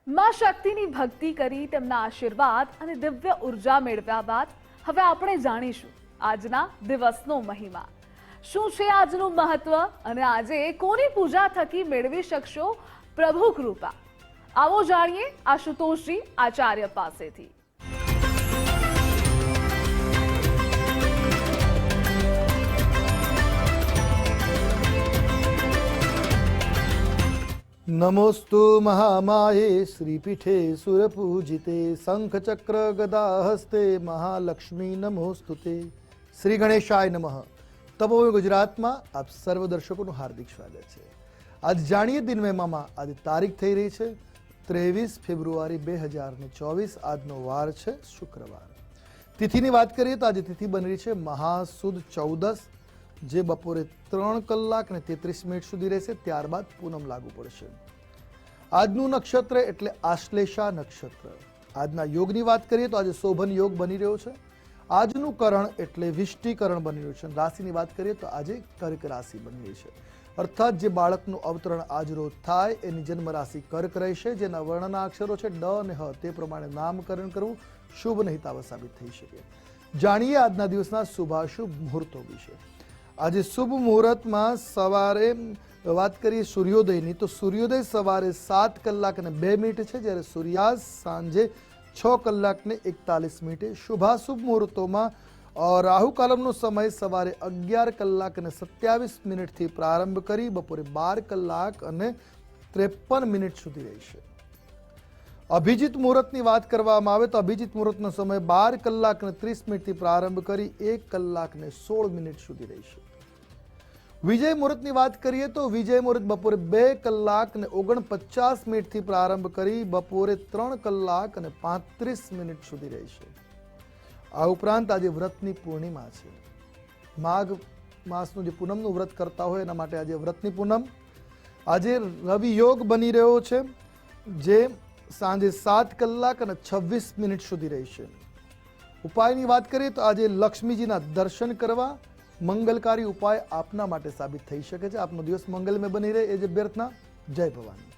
માં શક્તિની ભક્તિ કરી તેમના આશીર્વાદ અને દિવ્ય ઉર્જા મેળવ્યા બાદ હવે આપણે જાણીશું આજના દિવસનો મહિમા શું છે, આજનું મહત્વ અને આજે કોની પૂજા થકી મેળવી શકશો પ્રભુ કૃપા। આવો જાણીએ આશુતોષજી આચાર્ય પાસેથી। नमोस्तु महामाये श्रीपीठे सुरपूजिते शंखचक्र गदा हस्ते महालक्ष्मी नमोस्तुते। श्री गणेशाय नमः। तपोवन गुजरात में आप सर्व दर्शकों हार्दिक स्वागत है। आज जानिए दिन में मामा आज तारीख थई रही है 23 फेब्रुआरी 2024। આજનો વાર છે શુક્રવાર। તિથિની વાત કરીએ તો આજે તિથિ બની રહી છે મહાસુદ 14, જે બપોરે 3 કલાક અને 33 મિનિટ સુધી રહેશે। ત્યારબાદ પૂનમ લાગુ પડશે। આજનું નક્ષત્ર એટલે આશ્લેષા નક્ષત્ર। આજના યોગની વાત કરીએ તો આજે શોભન યોગ બની રહ્યો છે। આજનું કરણ એટલે વિષ્ટિકરણ બની રહ્યું છે। રાશિની વાત કરીએ તો આજે કર્ક રાશિ બની રહી છે, અર્થાત જે બાળકનું અવતરણ આજ રોજ થાય એની જન્મ રાશિ કર્ક રહેશે। જેના વર્ણના અક્ષરો છે ડ અને હ, તે પ્રમાણે નામકરણ કરવું શુભ અને હિતાવ સાબિત થઈ શકે। જાણીએ આજના દિવસના શુભાશુભ મુહૂર્તો વિશે। આજે શુભ મુહૂર્તમાં સવારે વાત કરીએ સૂર્યોદયની તો સૂર્યોદય સવારે 7 કલાક અને 2 મિનિટ છે, જ્યારે સૂર્યાસ્ત સાંજે 6 કલાક ને 41 મિનિટે। શુભાશુભ મુહૂર્તોમાં રાહુકાલમનો સમય સવારે 11 કલાક અને 27 મિનિટથી પ્રારંભ કરી બપોરે 12 કલાક અને 53 મિનિટ સુધી રહેશે। અભિજીત મુહૂર્તની વાત કરવામાં આવે તો અભિજીત મુહૂર્તનો સમય 12 કલાક અને 30 મિનિટથી પ્રારંભ કરી 1 કલાક ને 16 મિનિટ સુધી રહેશે। વિજય મુહૂર્તની વાત કરીએ તો વિજય મુહૂર્ત બપોરે 2 કલાક અને 49 મિનિટથી પ્રારંભ કરી બપોરે 3 કલાક અને 35 મિનિટ સુધી રહેશે। આ ઉપરાંત આજે વ્રતની પૂર્ણિમા છે। માઘ માસનું જે પૂનમનું વ્રત કરતા હોય એના માટે આજે વ્રતની પૂનમ। આજે રવિ યોગ બની રહ્યો છે, જે સાંજે 7 કલાક અને 26 મિનિટ સુધી રહેશે। ઉપાયની વાત કરીએ તો આજે લક્ષ્મીજીના દર્શન કરવા મંગલકારી ઉપાય આપના માટે સાબિત થઈ શકે છે। આપનો દિવસ મંગલમય બની રહે એ જ અભ્યર્થના। જય ભવાની।